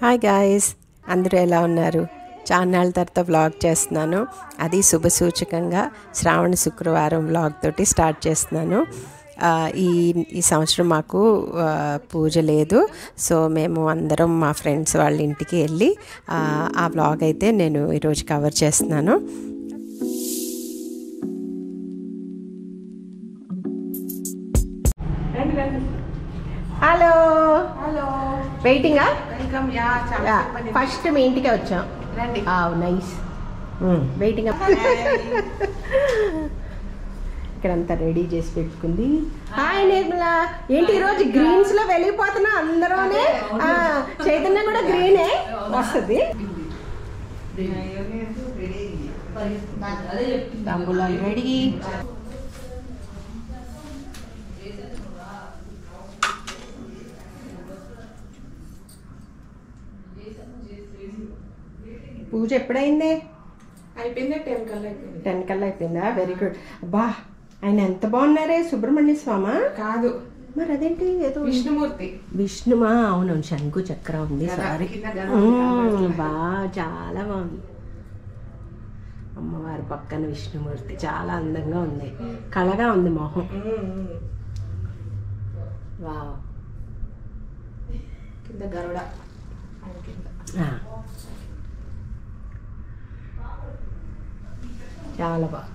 Hi guys, అందరూ ఎలా ఉన్నారు? చాన్నాళ్ళ తర్వాత వ్లాగ్ చేస్తున్నాను. అది శుభసూచకంగా శ్రావణ శుక్రవారం వ్లాగ్ తోటి స్టార్ట్ చేస్తున్నాను. ఈ సంవత్సరం మాకు పూజ లేదు. సో మేము అందరం మా ఫ్రెండ్స్ వాళ్ళ ఇంటికి వెళ్ళి ఆ వ్లాగ్ అయితే నేను ఈరోజు కవర్ చేస్తున్నాను. హలో హలో, వెయిటింగా? వెల్కమ్. ఫస్ట్ మీ ఇంటికే వచ్చాం. రండి. నైస్. వెయిటింగ్. ఇక్కడంతా రెడీ చేసి పెట్టుకుంది. హాయ్ నిర్మల, ఏంటి ఈరోజు గ్రీన్స్ లో వెళ్ళిపోతున్నా అందరూనే? చైతన్య కూడా గ్రీనే వస్తుంది. తాంబూలాలు రెడీ. పూజ ఎప్పుడైంది? అయిపోయింది. 10 కల్లా అయిపోయింది. 10 కల్లా అయిపోయిందా? Very good. అబ్బా, ఆయన ఎంత బాగున్నారే! సుబ్రహ్మణ్య స్వామా? కాదు, మరి అదేంటి ఏదో విష్ణుమూర్తి. విష్ణుమా? అవునవును, శంకు చక్ర ఉంది. సారీ, బా చాలా బాగుంది. అమ్మవారి పక్కన విష్ణుమూర్తి చాలా అందంగా ఉంది, కళగా ఉంది మొహం. వావ్. కింద గరుడ. చాలా బాగా.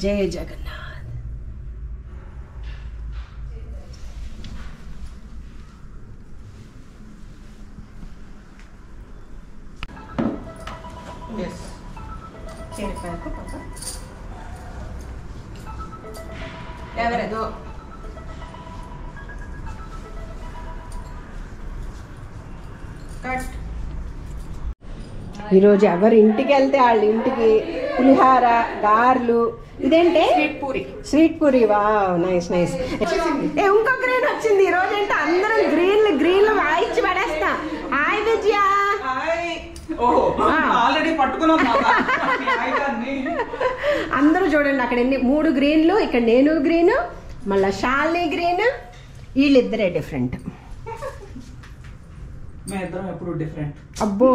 జయ జగన్నాథ్. ఎవరదో కట్. ఈరోజు ఎవరి ఇంటికి వెళ్తే వాళ్ళ ఇంటికి పులిహార, గారెలు. ఇదేంటే? Sweet puri. Wow, nice nice. ఇంకో గ్రీన్ వచ్చింది ఈ రోజు. అంటే అందరం గ్రీన్లు వాయించి పడేస్తా. హాయ్ విజయ. అందరూ చూడండి, అక్కడ 3 గ్రీన్లు, ఇక్కడ నేను గ్రీన్, మళ్ళా షాలిని గ్రీన్. వీళ్ళిద్దరే డిఫరెంట్. అబ్బో,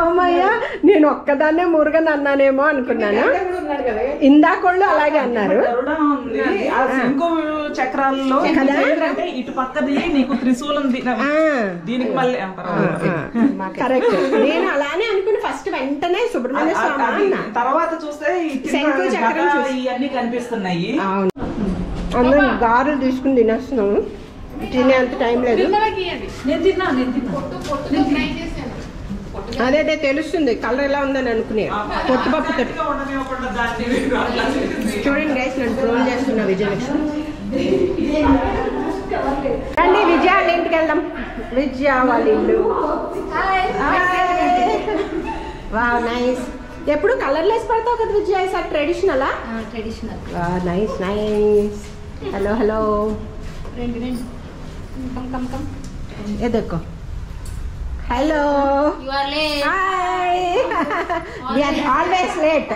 అమ్మయ్య, నేను ఒక్కదాన్నే మురుగన్ అన్నానేమో అనుకున్నాను. ఇందాకోళ్ళు అలాగే అన్నారు. చక్రాల్లో ఇటు పక్కది నీకు త్రిశూలం, దీనికి మళ్ళీ కరెక్ట్. నేను అలానే అనుకుని ఫస్ట్ వెంటనే సుబ్రహ్మణ్య స్వామి అన్నా. తర్వాత చూస్తే శంకు చక్రం ఇవన్నీ కనిపిస్తున్నాయి. అవును, అందరం గారెలు తీసుకుని తినేస్తున్నాము. తినే అంత టైం లేదు. అదే తెలుస్తుంది కలర్ ఎలా ఉందని అనుకునే. పొట్టుపప్పుతో చూడండి గైస్, నన్ను ట్రోల్ చేస్తున్నా విజయలక్ష్మి. రండి విజయ వాళ్ళ ఇంటికి వెళ్దాం. విజయ వాళ్ళ ఇల్లు. Wow, nice. ఎప్పుడు కలర్లెస్ పడతావు కదా విజయ? సార్ ట్రెడిషనలా? Traditional. Nice nice. Hello hello. ये देखो. Hello. You are late. Hi. We are always late.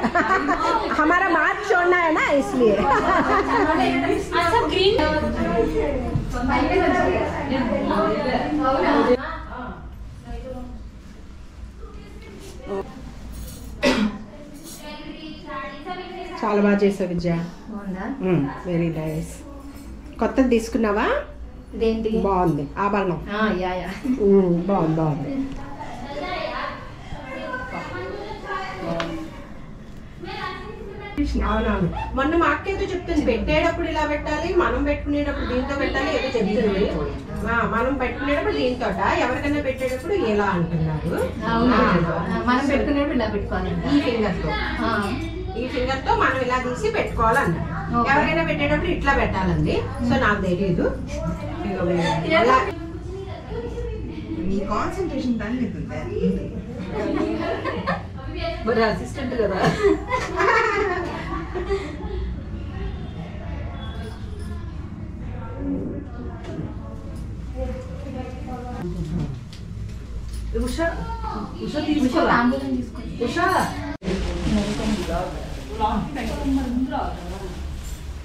हमारा मार्क छोड़ना है ना, इसलिए. अच्छा, green. చాలా బాగా చేసావు విజయ. Very nice. కొత్తది తీసుకున్నావా? బాగుంది ఆభరణం. బాగుంది. అవునవును, మొన్న మా అక్క ఏదో చెప్తుంది, పెట్టేటప్పుడు ఇలా పెట్టాలి, మనం పెట్టుకునేటప్పుడు దీంతో పెట్టాలి ఏదో చెప్తుంది. మనం పెట్టుకునేటప్పుడు దీంతో, ఎవరికైనా పెట్టేటప్పుడు ఇలా అంటున్నారు. మనం పెట్టుకునేటప్పుడు ఇలా పెట్టుకోవాలి. ఈ ఫింగర్ తో మనం ఇలా తీసి పెట్టుకోవాలన్నారు. ఎవరైనా పెట్టేటప్పుడు ఇట్లా పెట్టాలండి. సో నాకు తెలియదు. కాన్సన్ట్రేషన్ దాని మరి అసిస్టెంట్ కదా. ఉషా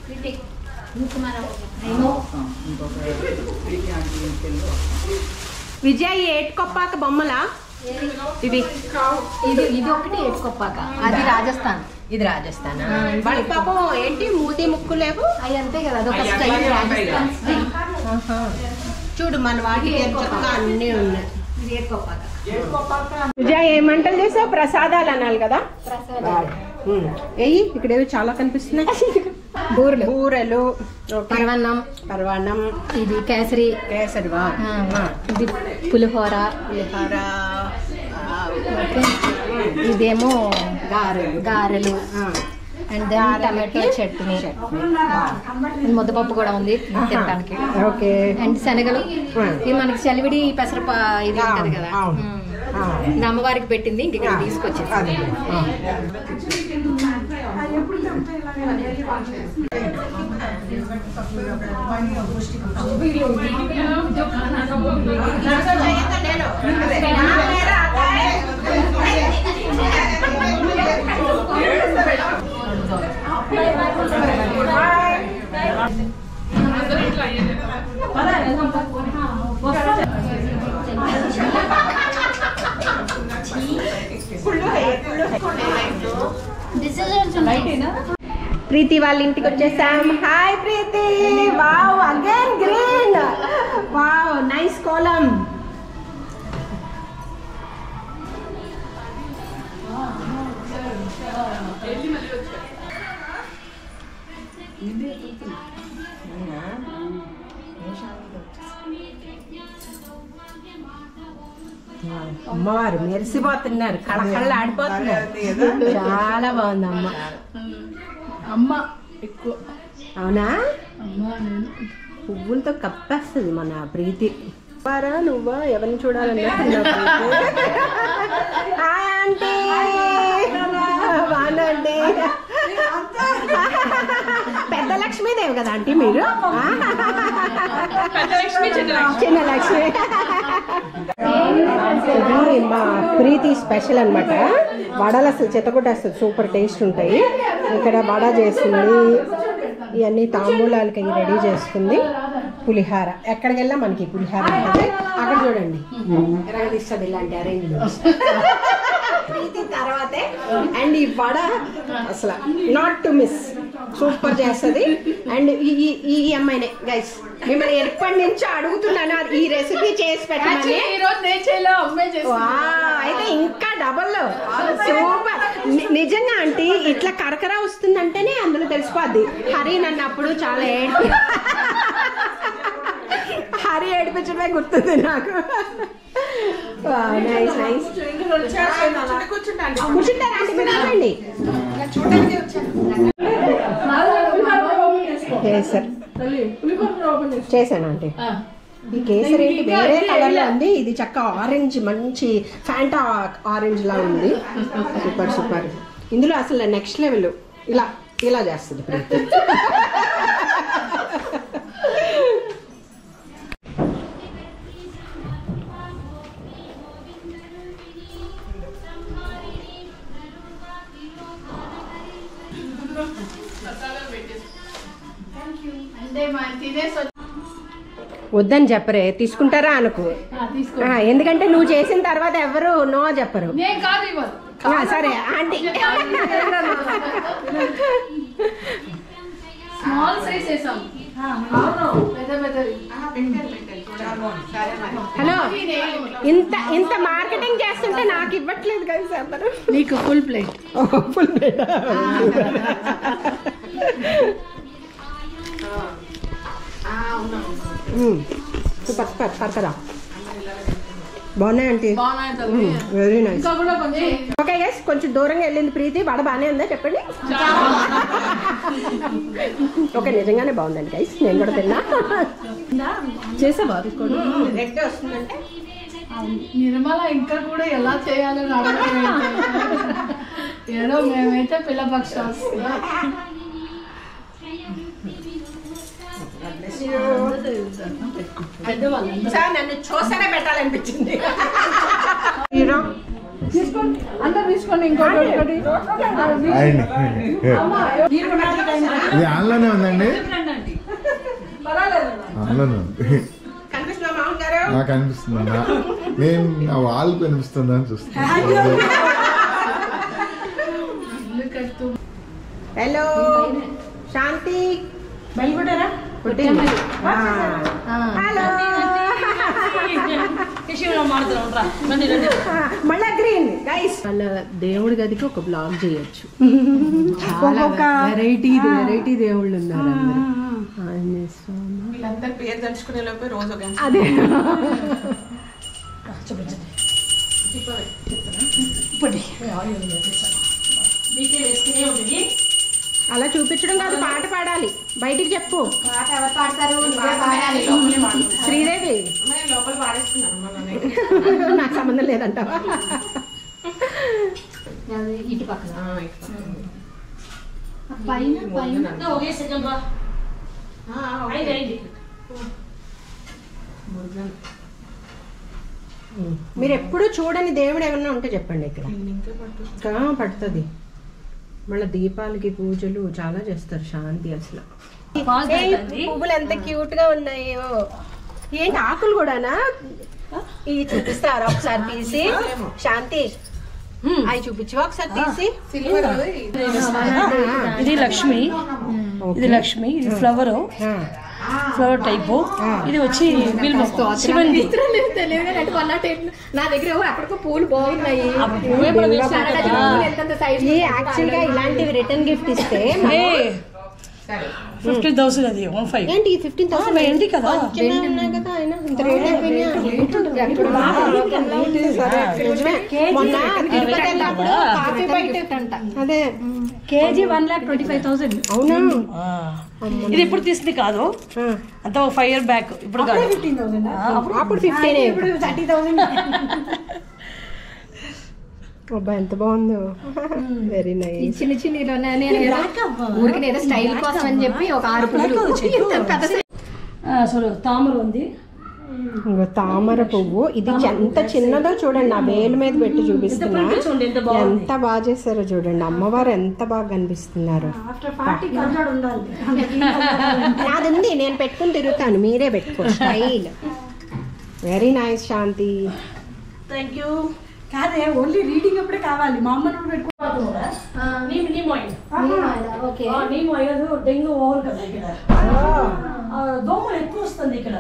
Critic. విజయ్ ఏటుకొప్పాక బొమ్మలా ఇవి ఇది ఒకటి ఏడుకొప్పాక, అది రాజస్థాన్. ఇది రాజస్థాన్. వాళ్ళకి పాపం ఏంటి మూతి ముక్కు లేవు, అవి అంతే కదా, అదొక స్టైల్ రాజస్థాన్ స్టైల్. చూడు మన వాటికి చక్కగా అన్నీ ఉన్నాయి. ఇది ఏడుకొప్పాక. విజయ్ ఏ వంటలు చేసావు? ప్రసాదాలు అనాలి కదా. ఏయి ఇక్కడేవి చాలా కనిపిస్తున్నాయి. బూరెలు, బూరెలు, పరవాన్నం, ఇది కేసరి, ఇది పులిహోర, ఇదేమో గారెలు అండ్ దెన్ టమాటో చట్నీ, ముద్దపప్పు కూడా ఉంది తినడానికి. ఓకే. అండ్ శనగలు, ఇది మనకి చలివిడి పెసరప ఇది ఉంటది కదా, ఇది అమ్మవారికి పెట్టింది, ఇంక ఇక్కడ తీసుకొచ్చేది. ప్రీతి వాళ్ళ ఇంటికి వచ్చేసాం. Hi Preethi. Wow, again green. Wow, nice kolam. అమ్మవారు మెరిసిపోతున్నారు, కళకళ్ళు ఆడిపోతున్నారు. చాలా బాగుంది అమ్మ. అమ్మ ఎక్కువ. అవునా? పువ్వులతో కప్పేస్తుంది మన ప్రీతి. నువ్వా ఎవరిని చూడాలన్నా? Hi aunty. బాగుందండి. పెద్ద లక్ష్మీదేవి కదా ఆంటీ మీరు? చిన్న లక్ష్మి. ఇది మా ప్రీతి స్పెషల్ అనమాట. వడలు అసలు చెత్తకొట్టేస్తుంది, సూపర్ టేస్ట్ ఉంటాయి. ఇక్కడ వడ చేసింది, ఇవన్నీ తాంబూలాలకి రెడీ చేసుకుంది. పులిహార, ఎక్కడికి వెళ్ళా మనకి పులిహార ఉంటుంది. అక్కడ చూడండి ఎరగదీస్తుంది ఇలాంటి అరేంజ్మెంట్స్. ప్రీతి తర్వాతే. అండ్ ఈ వడ అసలు నాట్ టు మిస్, సూపర్ చేస్తుంది. అండ్ ఈ అమ్మాయినే గైస్, మిమ్మల్ని ఎప్పటి నుంచో అడుగుతున్నాను ఈ రెసిపీ చేసి పెట్టమని. అయితే ఇంకా డబల్ సూపర్. నిజంగా ఆంటీ ఇట్లా కరకర వస్తుందంటేనే అందులో తెలిసిపోద్ది. హరి నన్ను అప్పుడు చాలా హరి ఏడిపించడమే గుర్తుంది నాకు. Nice nice. కూర్చుంటారా ఆంటీ? మీరు చూడండి. కేసర్ చేశాను ఆంటీ. ఈ కేసరి ఏంటి వేరే కలర్ లో ఉంది, ఇది చక్క ఆరెంజ్, మంచి ఫ్యాంటా ఆరెంజ్ లా ఉంది. Super super. ఇందులో అసలు నెక్స్ట్ లెవెల్. ఇలా ఇలా చేస్తుంది ప్రీతి. వద్దని చెప్పరే, తీసుకుంటారా అనుకో. ఎందుకంటే నువ్వు చేసిన తర్వాత ఎవరు నో చెప్పరు. సరే ఆంటీ. హలో, ఇంత మార్కెటింగ్ చేస్తుంటే నాకు ఇవ్వట్లేదు కదా సార్. నీకు full plate. Full plate. Super super super కదా. బాగున్నాయి aunty, very nice. Okay guys, కొంచెం దూరంగా వెళ్ళింది ప్రీతి. వడ బాగానే ఉందా చెప్పండి. ఓకే, నిజంగానే బాగుందండి గైస్, నేను కూడా తిన్నా. చేసావా? రెడ్ వస్తుందంటే నిర్మల ఇంకా కూడా ఎలా చేయాలని అడగడం ఏదో మేమైతే పిల్లపక్షం. నన్ను చూసానే పెట్టాలనిపించింది. తీసుకోండి, అందరు తీసుకోండి. ఇంకోటి ఇది ఆన్లోనే ఉందండి. అవును నాకు అనిపిస్తుందా నేను నా వాళ్ళు కనిపిస్తుందా అని చూస్తున్నాను. హలో శాంతి బయలుపడారా హలో మళ్ళా గ్రీన్ గైస్ వాళ్ళ దేవుడి గదికి ఒక బ్లాగ్ చేయొచ్చు. చాలా వెరైటీ దేవుళ్ళు ఉన్నారు అందరూ. ఆంజనేయ స్వామి వీళ్ళందరి పేరు తలుచుకునే లోపే రోజు ఒక అదే అలా చూపించడం కాదు, పాట పాడాలి, బయటికి చెప్పు. పాట ఎవరు పాడతారు? నువ్వే పాడాలి. శ్రీదేవి లోపల పాడేసుకున్నాను. నాకు సంబంధం లేదంటావా? ఇటు పక్కన పైన పైన మీరు ఎప్పుడు చూడని దేవుడు ఏమన్నా ఉంటే చెప్పండి. ఇక్కడ పడుతుంది. మళ్ళీ దీపాలకి పూజలు చాలా చేస్తారు. శాంతి అసలు పువ్వులు ఎంత క్యూట్ గా ఉన్నాయో. ఏంటి ఆకులు కూడానా? ఇవి చూపిస్తారా ఒకసారి తీసి? శాంతి అవి చూపించవా ఒకసారి తీసి? ఇది లక్ష్మి, ఇది లక్ష్మి, ఇది ఫ్లవర్ టైప్, ఇది వచ్చి శివంది. నా దగ్గర అక్కడికో పూలు బాగున్నాయి. యాక్చువల్ గా ఇలాంటివి రిటర్న్ గిఫ్ట్ ఇస్తే 15,000 అది 15. ఏంటి 15,000 ఏంటి కదా ఉన్నాయి కదా ఆయన ఇంత రేట్ అయిపోయినాయి. మొన్న తిరుపతి వెళ్ళినప్పుడు కాఫీ బయట అంట అదే కేజీ 1,25,000. అవునా? ఇది ఇప్పుడు తీసింది కాదు, అంత 5 years బ్యాక్. ఇప్పుడు కాదు, అప్పుడు 15 ఇప్పుడు 30,000. అబ్బా ఎంత బాగుందో. Very nice. చిన్న చిన్న ఊరికి ఏదో స్టైల్ కోసం అని చెప్పి ఒక 6 పువ్వులు. అసలు తామర ఉంది. ఇంకో తామర పువ్వు. ఇది ఎంత చిన్నదో చూడండి, నా వేలు మీద పెట్టి చూపిస్తున్నా. ఎంత బాగా చేశారో చూడండి. అమ్మవారు ఎంత బాగా కనిపిస్తున్నారు. అది ఉంది, నేను పెట్టుకుని తిరుగుతాను, మీరే పెట్టుకో style. Very nice Shanti. Thank you. కాదే ఓన్లీ రీడింగ్ అప్పుడే కావాలి. మా అమ్మ నువ్వు పెట్టుకోవాలి. డెంగ్యూ ఓవర్ కదా ఇక్కడ, దోమలు ఎక్కువ వస్తుంది ఇక్కడ.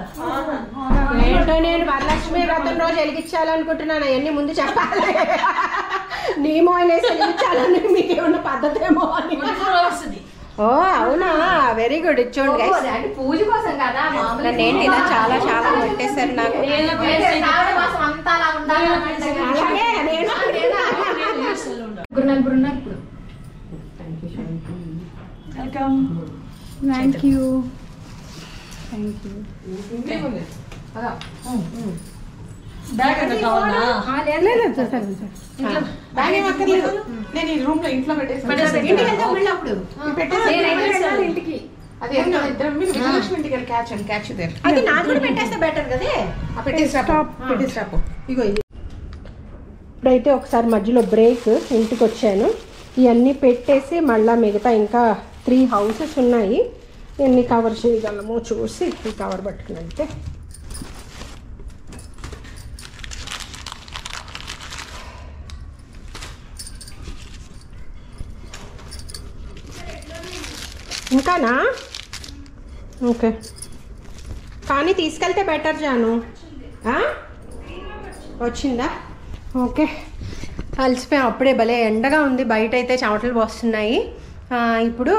ఏంటో నేను వరలక్ష్మి వ్రతం రోజు వెలిగించాలనుకుంటున్నాను. అవన్నీ ముందు చెప్పాలి. నీమో అనేసి వెలిగించాలని మీకు ఏమన్నా పద్ధతి ఏమో అని. ఓ అవునా, వెరీ గుడ్. ఇచ్చోండి పూజ కోసం కదా. ఏంటి ఇలా చాలా చాలా పెట్టేశారు నాకు. అలాగే వెల్కమ్. Thank you. బ్యాగ్ అంటే కావాలా? బ్యాగ్ ఏం అక్కర్లేదు, నేను ఈ రూమ్ లో ఇంట్లో పెట్టేసి ఇంటికి అది విజయలక్ష్మి ఇంటికి వెళ్ళి క్యాచ్ దేర్. అది నాకు కూడా పెట్టేస్తే బెటర్ కదే. పెట్టేసాపు. ఇగో ఇది ఇప్పుడైతే ఒకసారి మధ్యలో బ్రేక్ ఇంటికి వచ్చాను. ఇవన్నీ పెట్టేసి మళ్ళీ మిగతా ఇంకా 3 houses ఉన్నాయి. ఎన్ని కవర్ చేయగలమో చూసి ఈ కవర్ పట్టుకున్నట్టే. ఇంకానా? ఓకే, కానీ తీసుకెళ్తే బెటర్ జాను. వచ్చిందా? ఓకే. అలసిపోయాం అప్పుడే. భలే ఎండగా ఉంది బయట, అయితే చెమటలు పోస్తున్నాయి. ఇప్పుడు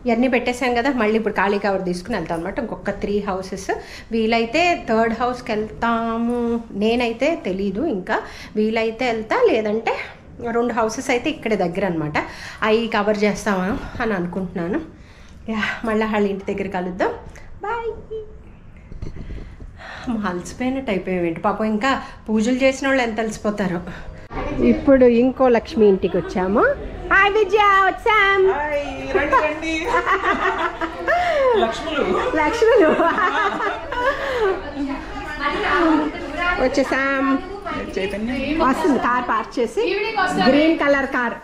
ఇవన్నీ పెట్టేసాం కదా, మళ్ళీ ఇప్పుడు ఖాళీ కవర్ తీసుకుని వెళ్తాం అనమాట. ఇంకొక 3 houses. వీలైతే 3rd houseకి వెళ్తాము. నేనైతే తెలీదు ఇంకా. వీలైతే వెళ్తా, లేదంటే 2 houses అయితే ఇక్కడే దగ్గర అనమాట. అవి కవర్ చేస్తాము అని అనుకుంటున్నాను. మళ్ళీ వాళ్ళ ఇంటి దగ్గర కలుద్దాం. బాయ్. అలసిపోయినట్టు అయిపోయామేంటి పాపం. ఇంకా పూజలు చేసిన వాళ్ళు ఎంత అలసిపోతారో. ఇప్పుడు ఇంకో లక్ష్మి ఇంటికి వచ్చాము. హాయ్ విజయ, వచ్చాం. లక్ష్ములు వచ్చేసాం. వస్తుంది కార్ పార్క్ చేసి, గ్రీన్ కలర్ కార్.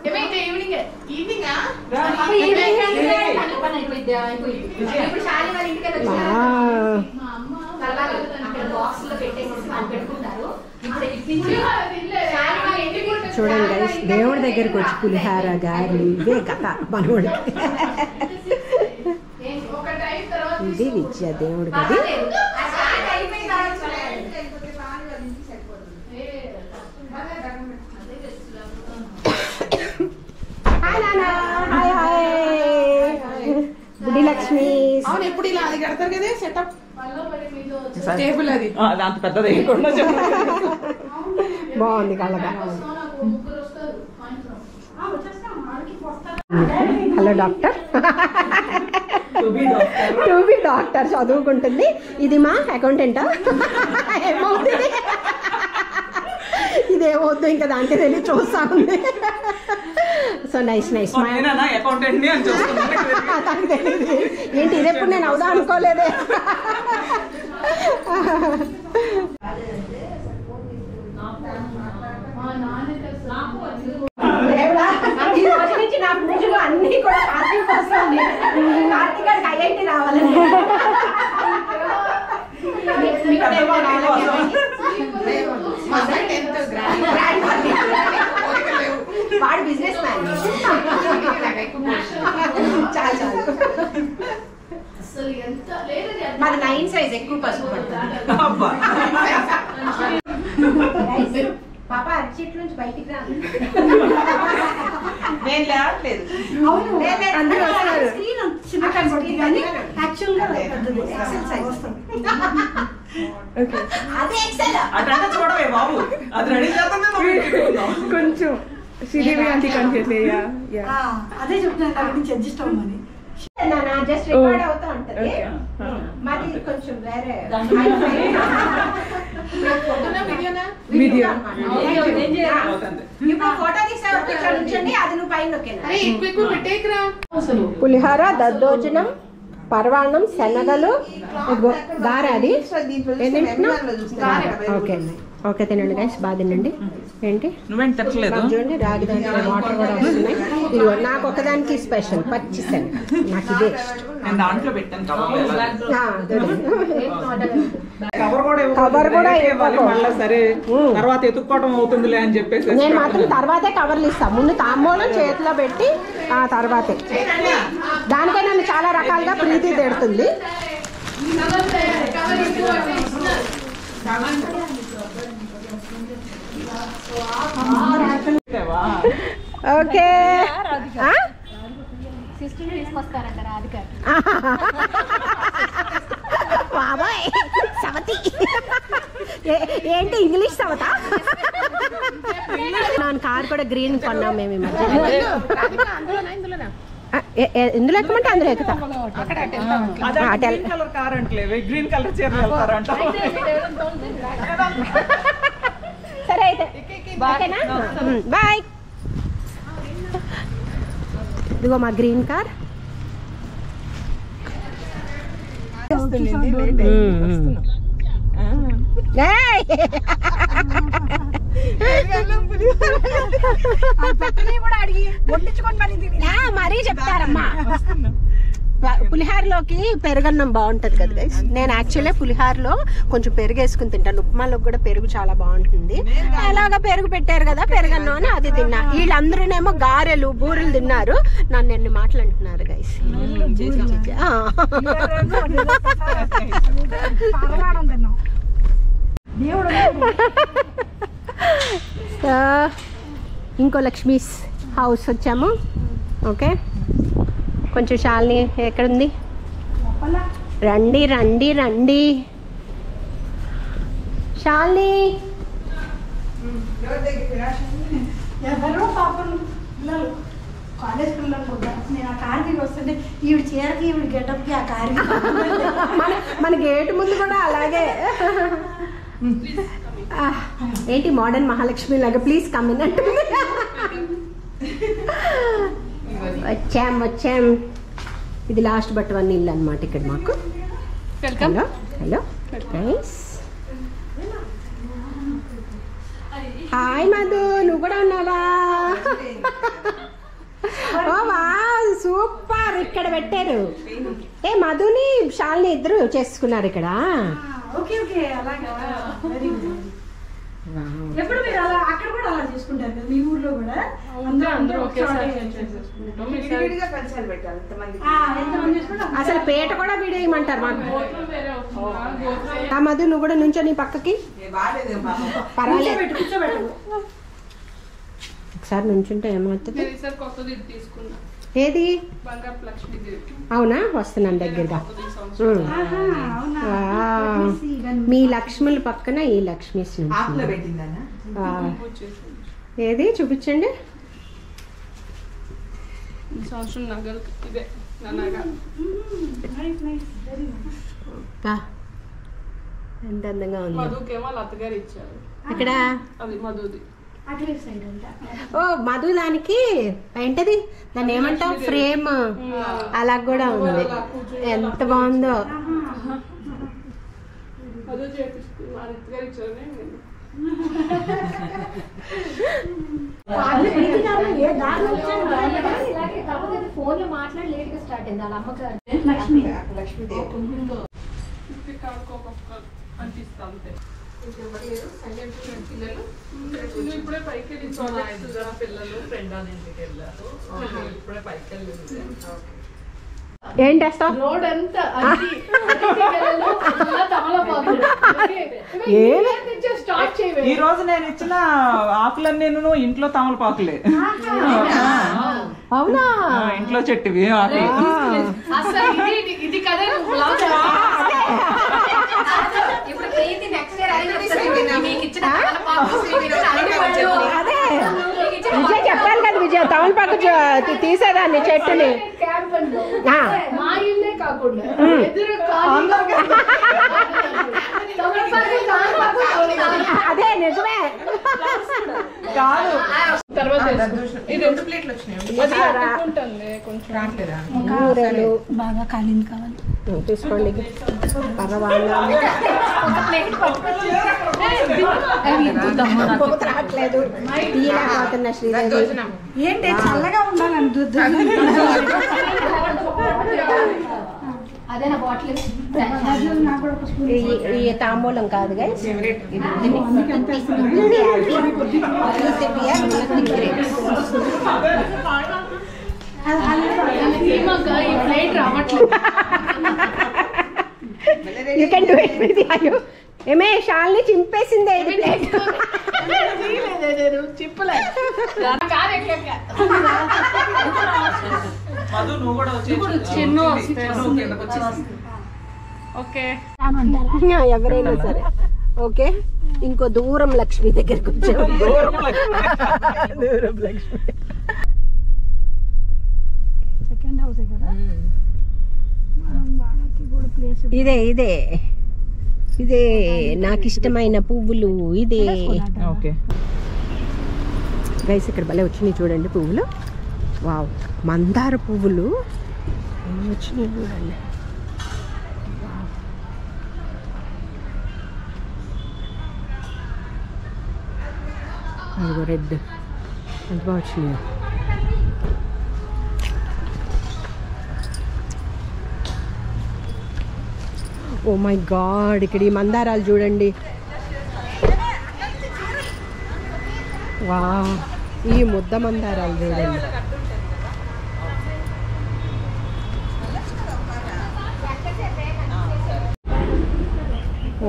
చూడండి గైస్, దేవుడి దగ్గరికి వచ్చి పులిహార గారెలు ఇవే కథ మనోడికి. ఇది విద్య దేవుడి గది. హాయ్ నాన్న, హాయ్ హాయ్ బుడి లక్ష్మి. అవును, ఎప్పుడు ఇలా అది కడతారు కదా సెటప్ టేబుల్, అది అంత పెద్దది బాగుంది కళ్ళగా. Hello doctor. To be doctor చదువుకుంటుంది. ఇది మా అకౌంటెంటా? ఏమవుతుంది ఇదేమవుద్దు ఇంకా దానికి తెలియ చూస్తా ఉంది. So nice nice. దానికి తెలియదు ఏంటి ఇది, ఎప్పుడు నేను అవుదా అనుకోలేదే. ఈ రోజు నుంచి నా పూజలు అన్ని కూడా కార్తీక్ వస్తుంది. కార్తీక్ గారికి ఐఐటి రావాలని. వాడు బిజినెస్ మ్యాన్. చాలు చాలు. మాది 9 సైజ్, ఎక్కువ పసుపు పడుతుంది. పాప అర్జెంట్ నుంచి బయటికి రా. నేను లేవట్లేదు. అందరూ వస్తారు. చిన్న కనబడుతుంది కానీ యాక్చువల్గా ఎక్సెల్ సైజ్ వస్తుంది. అదే ఎక్సెల్. అట్లా చూడవే బాబు, అది రెడీ చేద్దాం కొంచెం శ్రీదేవి ఆంటీ కనిపించలేదు. అదే చెప్తున్నాను అక్కడి నుంచి అడ్జస్ట్ అవ్వమని. జస్ట్ రికార్డ్ అవుతా ఉంటది. మరి కొంచెం వేరే వీడియో ఇప్పుడు ఫోటో తీసేవారు ఇక్కడ నుంచండి, అది నువ్వు పైన నొక్కేనా. అసలు పులిహార, దద్దోజనం, పరవాణం, శనగలు, గారె. అది ఓకే ఓకే తినండి గైస్, బాగా తినండి. ఏంటి నువ్వేం తిట్టలేదు? చూడండి రాగి దాంట్లో వాటర్ కూడా వస్తున్నాయి. ఇదిగో నాకు ఒకదానికి స్పెషల్ పచ్చి శనగ, నాకు ఇదే నేను దాంట్లో పెట్టాను కవర్ కూడా మళ్ళీ సరే తర్వాత ఎత్తుక్కోవడం అవుతుందిలే అని చెప్పేసి నేను మాత్రం తర్వాతే కవర్లు ఇస్తాను. ముందు తాంబూలం చేతిలో పెట్టి ఆ తర్వాతే. దానికే నన్ను చాలా రకాలుగా ప్రీతి తిడుతుంది. ఓకే బాబాయ్ సవతి ఏంటి ఇంగ్లీష్ సవత. నా కార్ కూడా గ్రీన్ కొన్నాం మేము ఈ మధ్య. ఎందులో ఎక్కమంటే అందులో ఎక్కుతా. కార్ అంటే గ్రీన్ కలర్ చీర వెళ్తారంట. సరే అయితే బాయ్. ఇదిగో మా గ్రీన్ కార్. మరీ చెప్తారమ్మా. పులిహారలోకి పెరుగన్నం బాగుంటుంది కదా గైస్. నేను యాక్చువల్లీ పులిహారలో కొంచెం పెరుగు వేసుకుని తింటాను. ఉప్మాలో కూడా పెరుగు చాలా బాగుంటుంది. అలాగా పెరుగు పెట్టారు కదా పెరుగన్నం అని అది తిన్నా. వీళ్ళందరూనేమో గారెలు బూరెలు తిన్నారు. నన్ను ఎన్ని మాటలు అంటున్నారు గైస్. ఇంకో లక్ష్మీస్ హౌస్ వచ్చాము. ఓకే కొంచెం శాలిని ఎక్కడుంది? రండి రండి రండి శాలిని. ఎవరో పాపం పిల్లలు, కాలేజ్ పిల్లలు కూడా. నేను ఆ కార్కి వస్తుంటే ఈవిడ చీరకి ఈవిడ గెటప్కి ఆ కార్కి మన గేటు ముందు కూడా అలాగే. ఏంటి మోడర్న్ మహాలక్ష్మి లాగా ప్లీజ్ కమ్ ఇన్ అంటుంది. వచ్చాం వచ్చాం. ఇది లాస్ట్ బట్ వన్ ఇల్లు అనమాట ఇక్కడ మాకు. Hello hello nice. Hi Madhu, నువ్వు కూడా ఉన్నావా? ఓ వా సూపర్. ఇక్కడ పెట్టారు. ఏ మధుని శాలిని ఇద్దరు చేసుకున్నారు ఇక్కడ. ఓకే ఓకే అలాగా. Very good. ఎప్పుడు మీరు అలా అక్కడ కూడా అలా చేసుకుంటారు కదా మీ ఊర్లో కూడా అందరూ ఒకేసారి ఎంతమంది చేసుకుంటారు అసలు పేట కూడా వీడేయమంటారు మాకు. ఆ మధు నువ్వు కూడా నుంచో నీ పక్కకి పర్వాలేదు. కూర్చోబెట్టు ఒకసారి నుంచుంటే ఏమవుతుంది? కొత్తది తీసుకున్నా. ఏది? బంగారు లక్ష్మీదేవి. అవునా? వస్తున్నాను దగ్గరగా. మీ లక్ష్ముల పక్కన ఈ లక్ష్మీ ఏది చూపించండి. ఈ సంవత్సరం నగలు ఇదే ఎంత అందంగా ఉంది. మధుకేమో అత్తగారు ఇచ్చారు. ఇక్కడ అది మధుది. ఓ మధు దానికి ఏంటది దాన్ని ఏమంటావు ఫ్రేమ్ అలా కూడా ఉంది. ఎంత బాగుందో. మధు చేపిస్తుంది మా అత్తగారు ఇచ్చారు. ఫోన్ లో మాట్లాడి లేట్ గా స్టార్ట్ అయింది వాళ్ళ అమ్మగారు. అనిపిస్తా అంతే. ఇప్పుడే పైకి వెళ్ళి పిల్లలు ఫ్రెండ్ అని ఇంటికి వెళ్ళారు. ఇప్పుడే పైకి వెళ్ళింది. ఏంటేస్తావు? రోడ్ అంతా స్టార్ట్ చేయలేదు. ఈ రోజు నేను ఇచ్చిన ఆకులన్నీ ఇంట్లో తమలపాకులే. అవునా? ఇంట్లో చెట్టువి ఆకులు. ఇది కదా ఇప్పుడు అదే విజయ్ చెప్పాలి కదా. విజయ్ తమలపాకు తీసేదాన్ని చెట్టుని. మా ఇల్లే కాకుండా అదే నిజమే. కాదు ఊరేలు బాగా కాలింది కావాలి తీసుకోండి. రావట్లేదు తీయలేకపోతున్నా శ్రీదేవి. ఏంటి చల్లగా ఉండాలని అదే నా బాటిల్ ఈ తాంబూలం కాదు guys. You can do it with you. ఏమే షాల్ని చింపేసిందే ఇది ప్లేట్. ఎవరైనా సరే ఓకే. ఇంకో దూరం లక్ష్మి దగ్గరికి వచ్చాము. దూరం లక్ష్మి సెకండ్ హౌస్ కదా. ఇదే ఇదే ఇదే నాకు ఇష్టమైన పువ్వులు. ఇదే గైస్ ఇక్కడ భలే వచ్చినాయి చూడండి పువ్వులు. వావ్ మందార పువ్వులు వచ్చినాయి చూడండి. అదిగో రెడ్ ఎంత బాగా వచ్చినాయి. ఓ మై గాడ్ ఇక్కడ ఈ మందారాలు చూడండి. వావ్ ఈ ముద్ద మందారాలు చూడండి.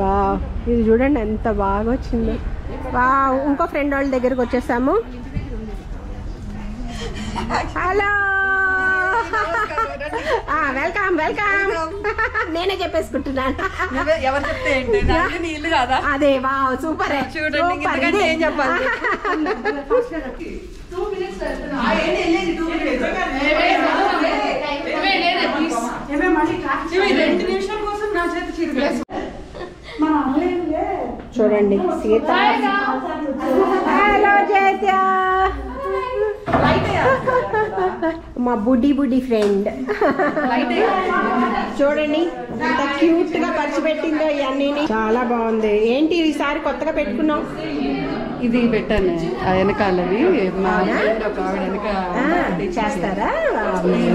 వావ్ ఇది చూడండి ఎంత బాగా వచ్చిందో. వావ్ ఇంకో ఫ్రెండ్ వాళ్ళ దగ్గరకు వచ్చేసాము. Hello welcome welcome. నేనే చెప్పేసుకుంటున్నాను. ఎవరు చెప్తే ఏంటి నీళ్ళు కాదా? అదే వావ్ సూపర్. చూడండి ఏం చెప్పాలి. చూడండి సీత. హలో జైత్య మా బుడ్డి ఫ్రెండ్. చూడండి ఎంత క్యూట్ గా పరిచిపెట్టిందో ఇవన్నీ. చాలా బాగుంది. ఏంటి ఈసారి కొత్తగా పెట్టుకున్నాం? ఇది పెట్టాను వెనకాలది మా ఒక ఆవిడ వెనక చేస్తారా?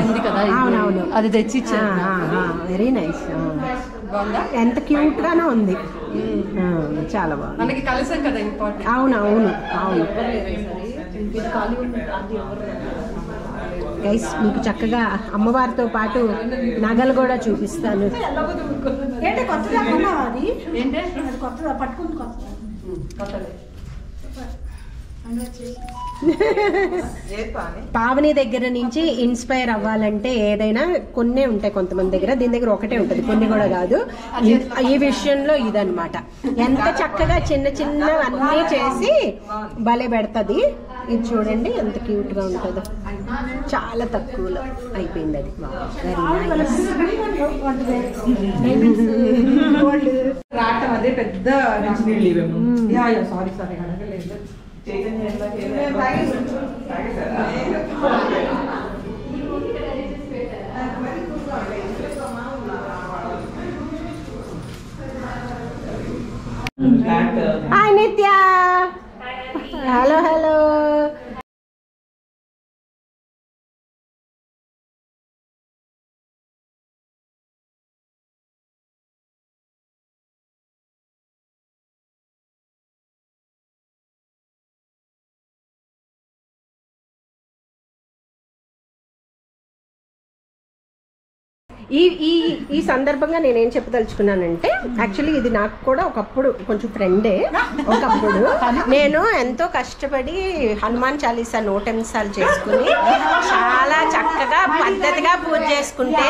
ఉంది కదా. అవునవును అది తెచ్చి వెరీ నైస్. ఎంత క్యూట్ గానే ఉంది. చాలా బాగుంది. మనకి కలిసాం కదా ఇంపార్టెంట్. అవును గైస్, మీకు చక్కగా అమ్మవారితో పాటు నగలు కూడా చూపిస్తాను. ఏంటి కొత్తదా కొన్నావా? అది ఏంటి అది కొత్తదా? పట్టుకుంది కొత్తదా? పావని దగ్గర నుంచి ఇన్స్పైర్ అవ్వాలంటే ఏదైనా కొన్నే ఉంటాయి కొంతమంది దగ్గర, దీని దగ్గర ఒకటే ఉంటుంది, కొన్ని కూడా కాదు. ఈ విషయంలో ఇదన్నమాట. ఎంత చక్కగా చిన్న చిన్న అన్నీ చేసి భలే పెడతది. ఇది చూడండి ఎంత క్యూట్ గా ఉంటుందో. చాలా తక్కువలో అయిపోయింది అది. రావటం అదే పెద్ద సారీ అడగలేదు. హాయ్ నిత్య. హలో. ఈ సందర్భంగా నేనేం చెప్పదలుచుకున్నానంటే, యాక్చువల్లీ ఇది నాకు కూడా ఒకప్పుడు కొంచెం ఫ్రెండే. ఒకప్పుడు నేను ఎంతో కష్టపడి హనుమాన్ చాలీసా 100 నిమిషాలు చేసుకుని చాలా చక్కగా పద్ధతిగా పూజ చేసుకుంటే,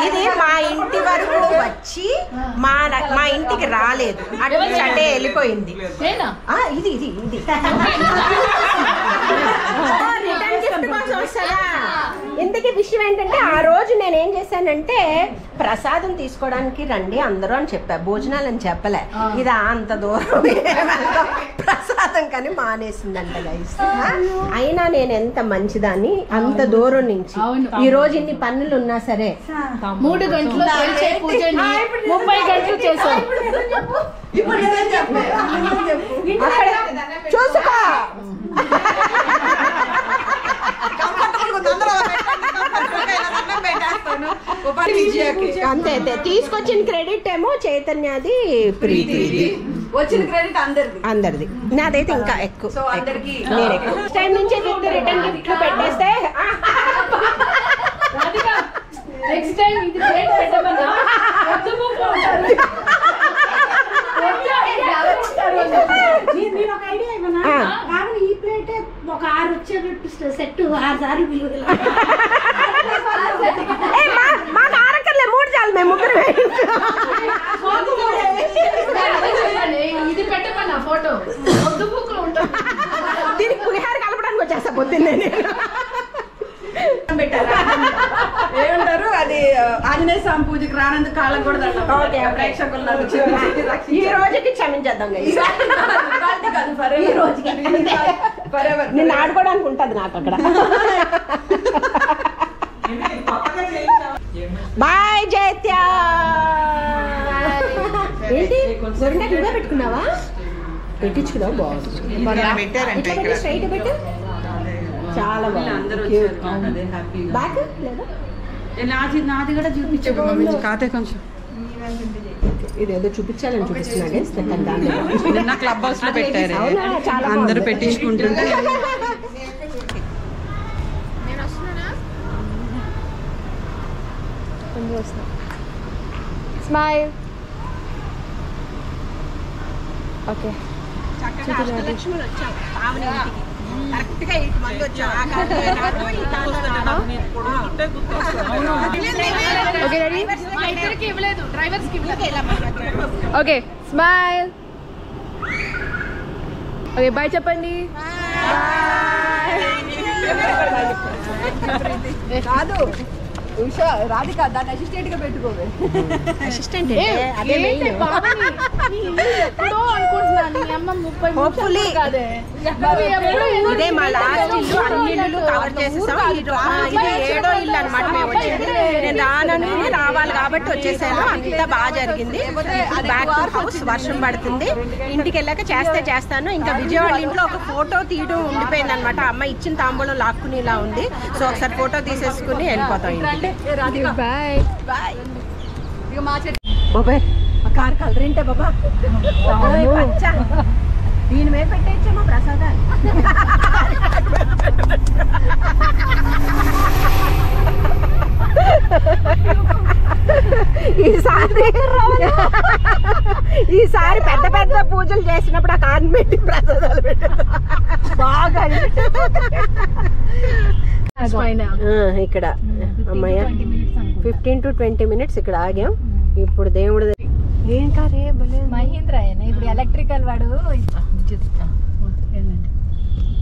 ఇది మా ఇంటి వరకు వచ్చి మా ఇంటికి రాలేదు, అటే వెళ్ళిపోయింది. ఇది రిటర్న్ గిఫ్ట్ కోసం వస్తుందా? ఇంతకీ విషయం ఏంటంటే, ఆ రోజు నేనేం చేశానంటే ప్రసాదం తీసుకోవడానికి రండి అందరూ అని చెప్పా, భోజనాలని చెప్పలే. ఇది అంత దూరం ప్రసాదం కానీ మానేసిందంట గైస్. అయినా నేను ఎంత మంచిదాన్ని, అంత దూరం నుంచి ఈ రోజు ఇన్ని పనులు ఉన్నా సరే 3 గంటలు చేసే పూజని 30 గంటలు చేసాం. చూసుకో అంతే. తీసుకొచ్చిన క్రెడిట్ ఏమో చైతన్యది, ప్రీతి వచ్చిన క్రెడిట్ అందరిది. నాదైతే ఇంకా ఎక్కువ. నేను ఎక్కువ టైం నుంచి రిటర్న్ గిఫ్ట్లు పెట్టేస్తే నెక్స్ట్ టైం ఇది ప్లేట్ పెట్టమన్నా నేను ఒక ఐడియా ఇవ్వనా? కాబట్టి ఈ ప్లేటే ఒక 6 వచ్చేటట్టు సెట్ 6 సార్లు విలువ. మాకు ఆరక్కర్లే, 3 చాలు, మేము 3 ఇది పెట్టమన్నా ఫోటో పొద్దు బుక్లో ఉంటుంది. దీనికి పులిహార కలపడానికి వచ్చేస్తా పొద్దున్నే. ఏమంటారు అది ఆంజనేయ స్వామి పూజకి రానందుకు కాళ్ళకు కూడా దండం. ప్రేక్షకులు ఈ రోజుకి క్షమించేద్దాం. ఈ రోజుకి నేను ఆడుకోవడానికి ఉంటుంది నాకు అక్కడ. బాయ్ జైత్య. ఏంటి గొర్రెంటాకు నువ్వే పెట్టుకున్నావా? పెట్టించుకున్నావు, బాగుంది. స్ట్రైట్ పెట్టు, చాలా బాగుంది. బ్యాక్ లేదా? నాది కూడా చూపించు కాతే కొంచెం. ఇదేదో చూపించాలని చూపిస్తున్నాడే క్లబ్ హౌస్ లో పెట్టారు, అందరూ పెట్టించుకుంటుంటే. స్మైల్. ఓకే. లక్ష్మణ్ వచ్చాం పావని ఇంటికి. కరెక్ట్ గా 8 మంది వచ్చాం. Okay ready? ఇద్దరికి ఇవ్వలేదు, డ్రైవర్స్ కి ఇవ్వలేదు. Okay smile. ఓకే బాయ్ చెప్పండి. కాదు ఉషా, రాధిక దాన్ని అసిస్టెంట్ గా పెట్టుకోవే. అసిస్టెంట్ అదే మెయిన్. ఎప్పుడో అనుకుంటున్నాను మీ అమ్మ 30 హోప్ఫుల్లీ కాదే. ఇదే మా లాస్ట్ ఇల్లు, అన్ని ఇల్లు కవర్ చేసేసాం. ఇది 7వ ఇల్లు అనమాట మేము వచ్చింది. నేను రానని రావాలి కాబట్టి వచ్చేసాను. అంతా బాగా జరిగింది. Back to house. వర్షం పడుతుంది. ఇంటికి వెళ్ళాక చేస్తాను. ఇంకా విజయవాడ ఇంట్లో ఒక ఫోటో తీయడం ఉండిపోయింది అనమాట. అమ్మ ఇచ్చిన తాంబూలం లాక్కునేలా ఉంది. సో ఒకసారి ఫోటో తీసేసుకుని వెళ్ళిపోతాం. Bye bye. ఇక మా చెట్టు బాబాయ్ ఆ కార్ కలర్ ఏంటే బాబా పచ్చ దీని మీద పెట్టేయచ్చమ్మా ప్రసాదాలు ఈసారి పెద్ద పెద్ద పూజలు చేసినప్పుడు ఆ కార్ పెట్టి ప్రసాదాలు పెట్టారు బాగా ఇక్కడ అమ్మయ్య 15 to 20 minutes ఇక్కడ ఆగాం. ఇప్పుడు దేవుడు ఏం కారే మహీంద్రా ఇప్పుడు ఎలక్ట్రికల్ వాడు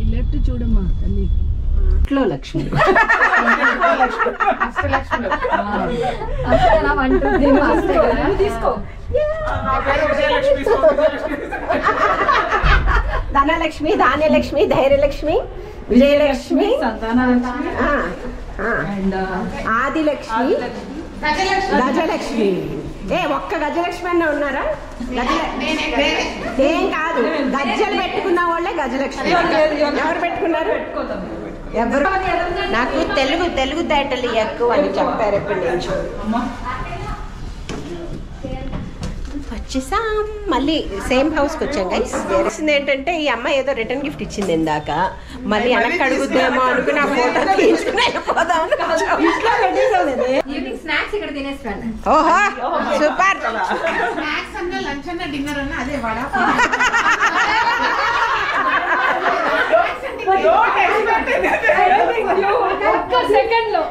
ఇల్లట్టు చూడమ్మా తల్లి ఇంట్లో లక్ష్మి తీసుకో ధనలక్ష్మి ధాన్యలక్ష్మి ధైర్యలక్ష్మి విజయలక్ష్మి ఆదిలక్ష్మి గజలక్ష్మి. ఒక్క గజలక్ష్మి అన్న ఉన్నారా? ఏం కాదు, గజ్జలు పెట్టుకున్న వాళ్ళే గజలక్ష్మి. ఎవరు పెట్టుకున్నారు? ఎవరు? నాకు తెలుగు తేటలు ఎక్కువ అని చెప్పారు ఎప్పటి నుంచి. వచ్చేసాం, మళ్ళీ సేమ్ హౌస్కి వచ్చాం గైస్. తెలిసింది ఏంటంటే ఈ అమ్మాయి ఏదో రిటర్న్ గిఫ్ట్ ఇచ్చింది ఇందాక, మళ్ళీ వెనక్కి అడుగుద్దేమో అనుకుని ఆ ఫోటో తీసుకుని వెళ్ళిపోదాం. ఈవినింగ్ స్నాక్స్ ఇక్కడ తినేస్తాను. ఓహో సూపర్. ఒక్క సెకండ్ లో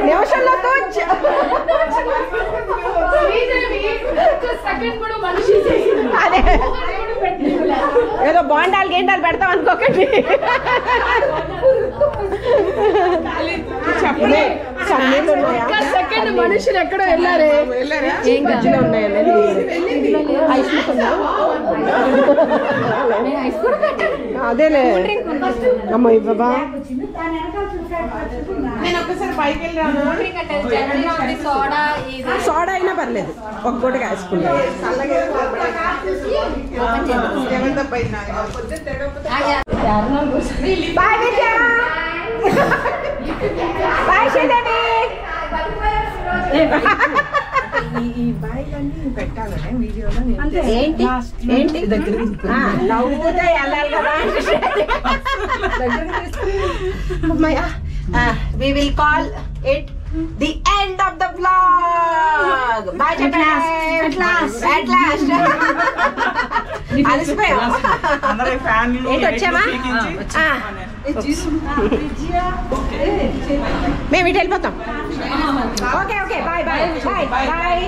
నిమిషంలో అదే ఏదో బాండాలు గేండాలు పెడతాం అనుకోకండి. చెప్పలే సెకండ్ మనుషులు ఎక్కడో వెళ్ళారే. ఏం గజ్జలు ఉన్నాయనేది ఐస్ అదేలే అమ్మ బాబా. సోడా అయినా పర్లేదు, ఒక గుడ్డ వేసుకుంటా. బాయ్ విజయ, బాయ్ శ్రీదేవి. ఏంటి ఏంటి నవ్వుతే వెళ్ళాలి కదా. We will call it the end of the vlog. Bye at last. అలసిపోయాం. ఏంటి వచ్చామా? మేము ఇటు వెళ్ళిపోతాం. Okay okay bye bye bye bye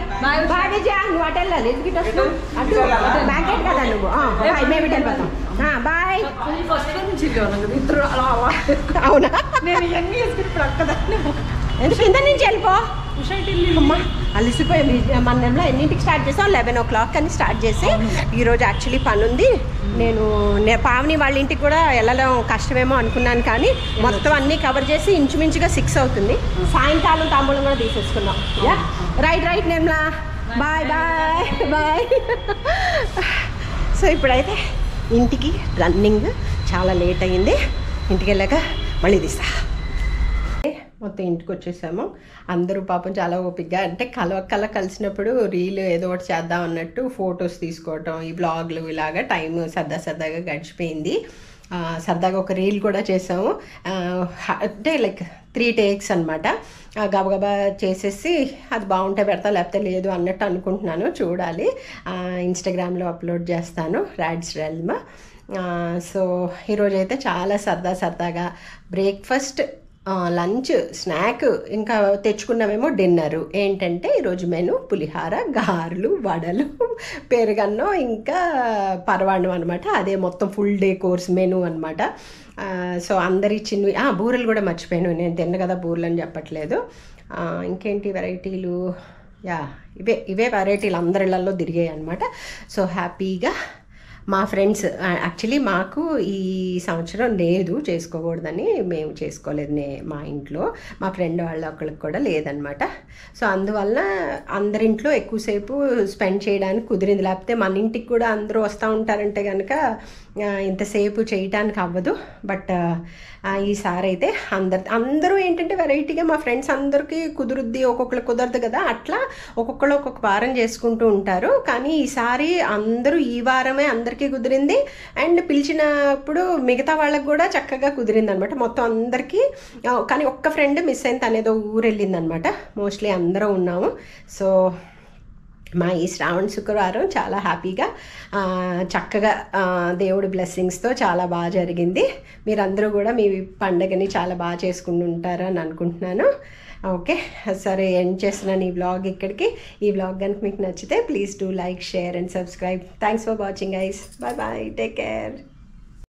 bye Vijaya. నువ్వు అటు వెళ్ళాలి, ఎందుకు ఇటు వస్తున్నావు? అటు బ్యాంకెట్ కదా నువ్వు. బాయ్, మేము ఇటు వెళ్ళిపోతాం. బాయ్. అవునా? ఎందుకు కింద నుంచి వెళ్ళిపో. అమ్మా అలసిపోయాం. మనంలో ఎన్నింటికి స్టార్ట్ చేసాం? 11 o'clock అని స్టార్ట్ చేసి ఈరోజు యాక్చువల్లీ పని ఉంది. నేను పావని వాళ్ళ ఇంటికి కూడా వెళ్ళడం కష్టమేమో అనుకున్నాను, కానీ మొత్తం అన్నీ కవర్ చేసి ఇంచుమించుగా 6 అవుతుంది. సాయంకాలం తాంబూలం కూడా తీసేసుకున్నాం. Yeah right Nirmala. Bye bye bye. So ఇప్పుడైతే ఇంటికి రన్నింగ్, చాలా లేట్ అయ్యింది. ఇంటికి వెళ్ళాక మళ్ళీ తీస్తా. మొత్తం ఇంటికి వచ్చేసాము. అందరూ పాపం చాలా ఓపికగా, అంటే కల కలిసినప్పుడు రీల్ ఏదో ఒకటి చేద్దాం అన్నట్టు ఫొటోస్ తీసుకోవటం, ఈ బ్లాగ్లు ఇలాగా టైం సరదాగా గడిచిపోయింది. సరదాగా ఒక రీల్ కూడా చేసాము, అంటే లైక్ 3 takes అనమాట. గబగబా చేసేసి అది బాగుంటే పెడతా, లేకపోతే లేదు అన్నట్టు అనుకుంటున్నాను. చూడాలి, ఇన్స్టాగ్రామ్లో అప్లోడ్ చేస్తాను, రాడ్స్ రెల్మ్. సో ఈరోజైతే చాలా సరదాగా బ్రేక్ఫాస్ట్, లంచ్, స్నాక్, ఇంకా తెచ్చుకున్నామేమో డిన్నరు. ఏంటంటే ఈరోజు మెను పులిహార, గారెలు, వడలు, పెరుగన్నం, ఇంకా పరవాణం అనమాట. అదే మొత్తం ఫుల్ డే కోర్స్ మెను అనమాట. సో అందరి చిన్నవి. బూరెలు కూడా మర్చిపోయాను, నేను తిన్న కదా బూరెలు అని చెప్పట్లేదు. ఇంకేంటి వెరైటీలు? ఇవే వెరైటీలు అందరిళ్ళల్లో తిరిగాయి అనమాట. సో హ్యాపీగా మా ఫ్రెండ్స్ యాక్చువల్లీ మాకు ఈ సంవత్సరం లేదు చేసుకోకూడదని మేము చేసుకోలేదు మా ఇంట్లో, మా ఫ్రెండ్ వాళ్ళ ఒకళ్ళకి కూడా లేదనమాట. సో అందువల్ల అందరింట్లో ఎక్కువసేపు స్పెండ్ చేయడానికి కుదిరింది. లేకపోతే మన ఇంటికి కూడా అందరూ వస్తూ ఉంటారంటే కనుక ఇంతసేపు చేయటానికి అవ్వదు. బట్ ఈసారి అయితే అందరూ ఏంటంటే వెరైటీగా మా ఫ్రెండ్స్ అందరికీ కుదురుద్ది, ఒక్కొక్కరు కుదరదు కదా, అట్లా ఒక్కొక్కరు ఒక్కొక్క వారం చేసుకుంటూ ఉంటారు. కానీ ఈసారి అందరూ ఈ వారమే అందరికీ కుదిరింది. అండ్ పిలిచినప్పుడు మిగతా వాళ్ళకి కూడా చక్కగా కుదిరింది అనమాట మొత్తం అందరికీ. కానీ ఒక్క ఫ్రెండ్ మిస్ అయింది, తనేదో ఊరు వెళ్ళిందనమాట. మోస్ట్లీ అందరూ ఉన్నాము. సో మా ఈ శ్రావణ శుక్రవారం చాలా హ్యాపీగా చక్కగా దేవుడి బ్లెస్సింగ్స్తో చాలా బాగా జరిగింది. మీరందరూ కూడా మీ పండగని చాలా బాగా చేసుకుంటూ ఉంటారని అనుకుంటున్నాను. ఓకే, సరే ఎండ్ చేస్తున్నాను ఈ వ్లాగ్ ఇక్కడికి. ఈ వ్లాగ్ కనుక మీకు నచ్చితే please do like, share and subscribe. Thanks for watching guys. Bye bye, take care.